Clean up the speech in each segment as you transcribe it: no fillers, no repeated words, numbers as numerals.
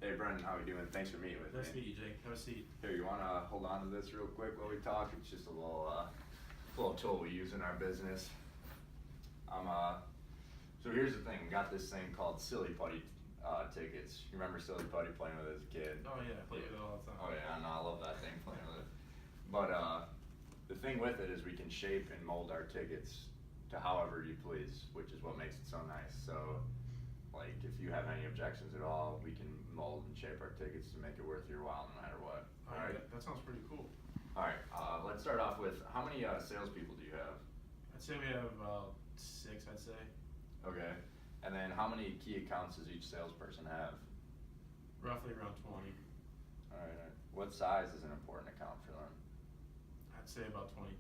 Hey Brendan, how you doing? Thanks for meeting with Nice to me. meet you, Jake. Have a seat. Here, you wanna hold on to this real quick while we talk? It's just a little tool we use in our business. So here's the thing. We got this thing called silly putty tickets. You remember silly putty playing with it as a kid? Oh yeah, I play with it all the time. Oh yeah, no, I love that thing playing with it. But the thing with it is we can shape and mold our tickets to however you please, which is what makes it so nice. So, like, if you have any objections at all, we can mold and shape our tickets to make it worth your while no matter what. All right, that sounds pretty cool. All right, let's start off with how many salespeople do you have? I'd say we have about 6, I'd say. Okay, and then how many key accounts does each salesperson have? Roughly around 20. All right, what size is an important account for them? I'd say about $20,000.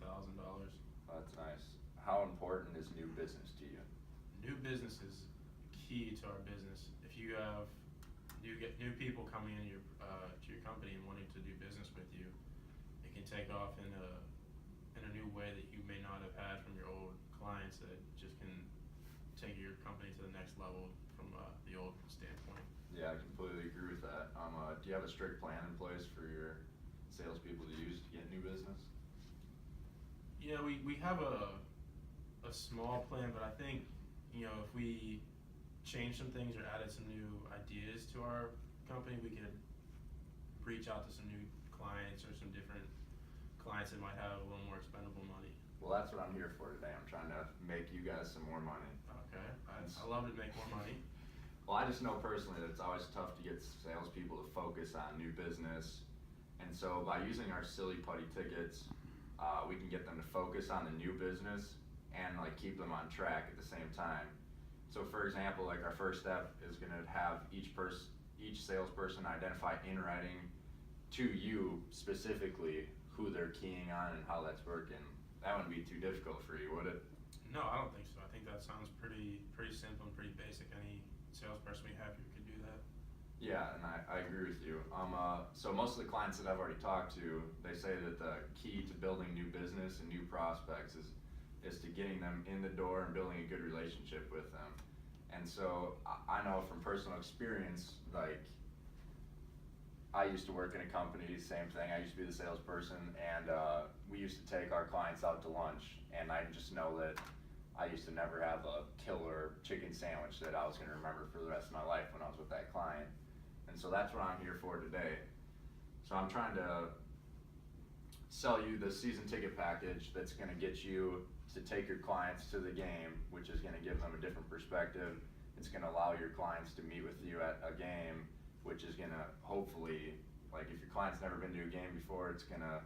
That's nice. How important is new business to you? New business is key to our business. If you have new people coming into your to your company and wanting to do business with you, it can take off in a new way that you may not have had from your old clients. That just can take your company to the next level from the old standpoint. Yeah, I completely agree with that. Do you have a strict plan in place for your salespeople to use to get new business? Yeah, we have a small plan, but I think, if we change some things or added some new ideas to our company, we could reach out to some new clients or some different clients that might have a little more expendable money. Well, that's what I'm here for today. I'm trying to make you guys some more money. Okay, I love to make more money. Well, I just know personally that it's always tough to get salespeople to focus on new business. And so by using our silly putty tickets, we can get them to focus on the new business and like keep them on track at the same time. So for example, like our first step is gonna have each salesperson identify in writing to you specifically who they're keying on and how that's working. That wouldn't be too difficult for you, would it? No, I don't think so. I think that sounds pretty simple and pretty basic. Any salesperson we have here could do that. Yeah, and I agree with you. So most of the clients that I've already talked to, they say that the key to building new business and new prospects is to getting them in the door and building a good relationship with them. And so I know from personal experience, like, I used to work in a company, same thing. I used to be the salesperson, and we used to take our clients out to lunch, and I just know that I used to never have a killer chicken sandwich that I was going to remember for the rest of my life when I was with that client. And so that's what I'm here for today. So I'm trying to sell you the season ticket package that's going to get you to take your clients to the game, which is going to give them a different perspective. It's going to allow your clients to meet with you at a game, which is going to hopefully, like, if your client's never been to a game before, it's going to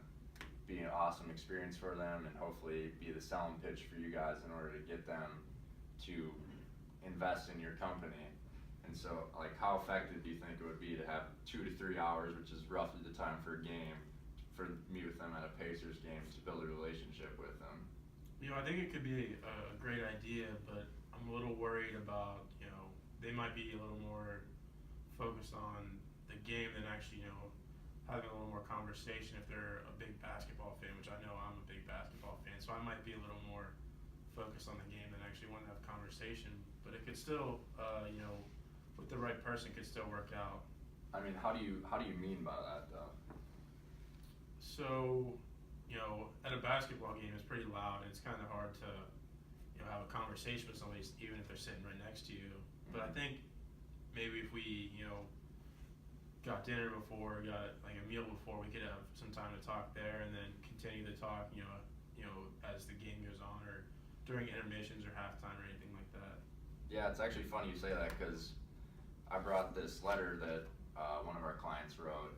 be an awesome experience for them and hopefully be the selling pitch for you guys in order to get them to invest in your company. And so, like, how effective do you think it would be to have 2 to 3 hours, which is roughly the time for a game, for meet with them at a Pacers game to build a relationship with them? I think it could be a great idea, but I'm a little worried about, they might be a little more focused on the game than actually, having a little more conversation if they're a big basketball fan, which I know I'm a big basketball fan, so I might be a little more focused on the game than actually want to have conversation. But it could still, with the right person, could still work out. I mean, how do you mean by that though? So, at a basketball game, it's pretty loud, and it's kind of hard to, have a conversation with somebody, even if they're sitting right next to you. Mm-hmm. But I think maybe if we, got dinner before, got like a meal before, we could have some time to talk there, and then continue to talk, as the game goes on, or during intermissions or halftime or anything like that. Yeah, it's actually funny you say that, because I brought this letter that one of our clients wrote,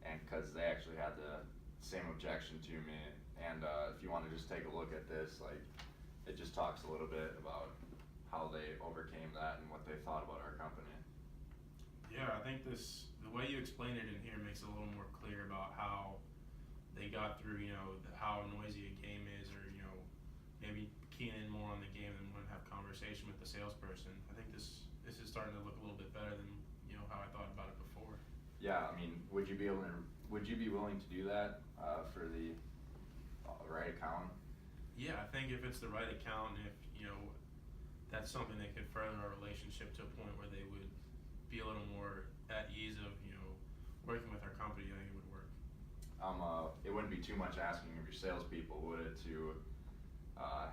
and because they actually had the same objection to me, and if you want to just take a look at this, like, it just talks a little bit about how they overcame that and what they thought about our company. Yeah, I think the way you explain it in here makes it a little more clear about how they got through, how noisy a game is, or, maybe keying in more on the game than want to have conversation with the salesperson. I think this is starting to look a little bit better than, how I thought about it before. Yeah, I mean, would you be willing to do that for the right account? Yeah, I think if it's the right account, and if, that's something that could further our relationship to a point where they would be a little more at ease of, It wouldn't be too much asking of your salespeople, would it, to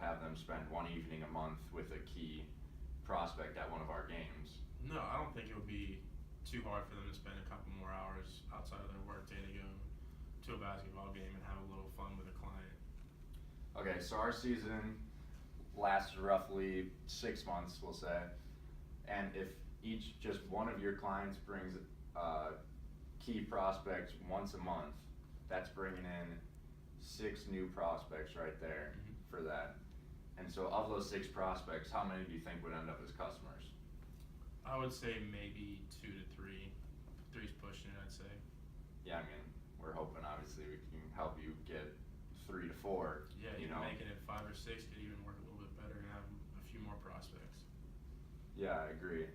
have them spend one evening a month with a key prospect at one of our games? No, I don't think it would be too hard for them to spend a couple more hours outside of their work day to go to a basketball game and have a little fun with a client. Okay, so our season lasts roughly 6 months, we'll say, and if just one of your clients brings key prospects once a month, that's bringing in 6 new prospects right there for that. And so of those 6 prospects, how many do you think would end up as customers? I would say maybe 2 to 3. 3's pushing it, I'd say. Yeah, I mean, we're hoping obviously we can help you get 3 to 4. Yeah, even making it 5 or 6 could even work a little bit better and have a few more prospects. Yeah, I agree.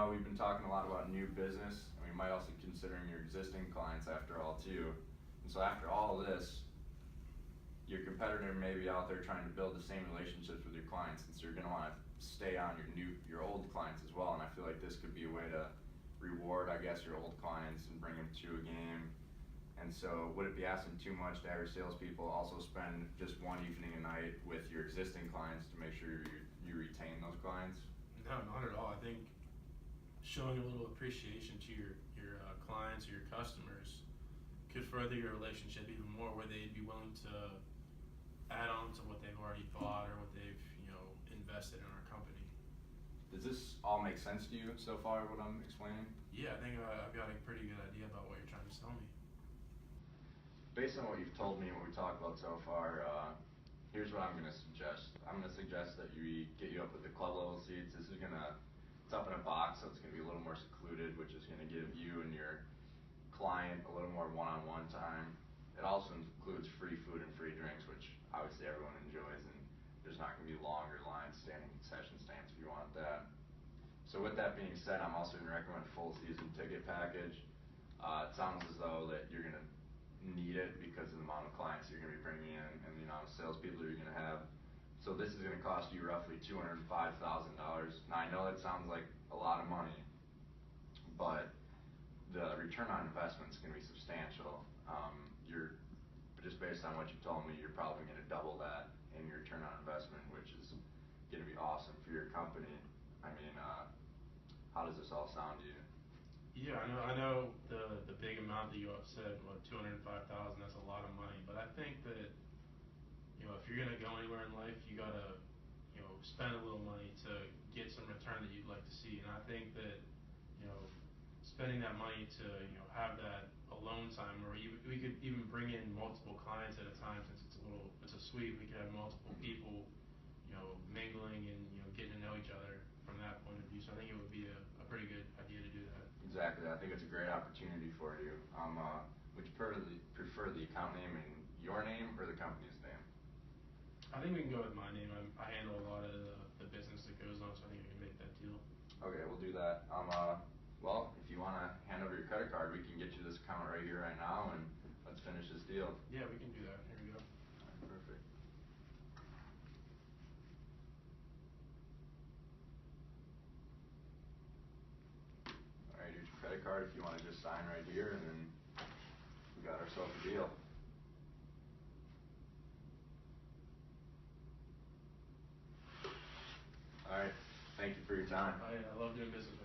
We've been talking a lot about new business, and we might also considering your existing clients after all too. And so after all of this, your competitor may be out there trying to build the same relationships with your clients, and so you're gonna wanna stay on your old clients as well. And I feel like this could be a way to reward, I guess, your old clients and bring them to a game. And so would it be asking too much to have your salespeople also spend just one evening a night with your existing clients to make sure you retain those clients? No, not at all. I think showing a little appreciation to your clients or your customers could further your relationship even more, where they'd be willing to add on to what they've already bought or what they've invested in our company. Does this all make sense to you so far, what I'm explaining? Yeah, I think I've got a pretty good idea about what you're trying to sell me. Based on what you've told me and what we talked about so far, here's what I'm going to suggest. I'm going to suggest that we get you up with the club level seats. It's up in a box, so it's going to be a little more secluded, which is going to give you and your client a little more one-on-one time. It also includes free food and free drinks, which obviously everyone enjoys, and there's not going to be longer lines standing concession stands if you want that. So with that being said, I'm also going to recommend a full season ticket package. It sounds as though that you're going to need it because of the amount of clients you're going to be bringing in and the amount of salespeople you're going to have. So this is going to cost you roughly $205,000. Now I know that sounds like a lot of money, but the return on investment is going to be substantial. You're just based on what you told me, you're probably going to double that in your return on investment, which is going to be awesome for your company. I mean, how does this all sound to you? Yeah, I know the big amount that you said, $205,000. That's a lot of money, but I think that if you're gonna go anywhere in life, you gotta spend a little money to get some return that you'd like to see. And I think that spending that money to have that alone time, where we could even bring in multiple clients at a time, since it's a suite. We could have multiple people mingling and getting to know each other from that point of view. So I think it would be a pretty good idea to do that. Exactly. I think it's a great opportunity for you. Would you prefer the account name in your name or the company's name? I think we can go with my name. I handle a lot of the business that goes on, so I think I can make that deal. Okay, we'll do that. Well, if you want to hand over your credit card, we can get you this account right here, right now, and let's finish this deal. Yeah, we can do that. Here we go. All right, perfect. All right, here's your credit card. If you want to just sign right here, and then we got ourselves a deal. All right. Thank you for your time. I love doing business with you.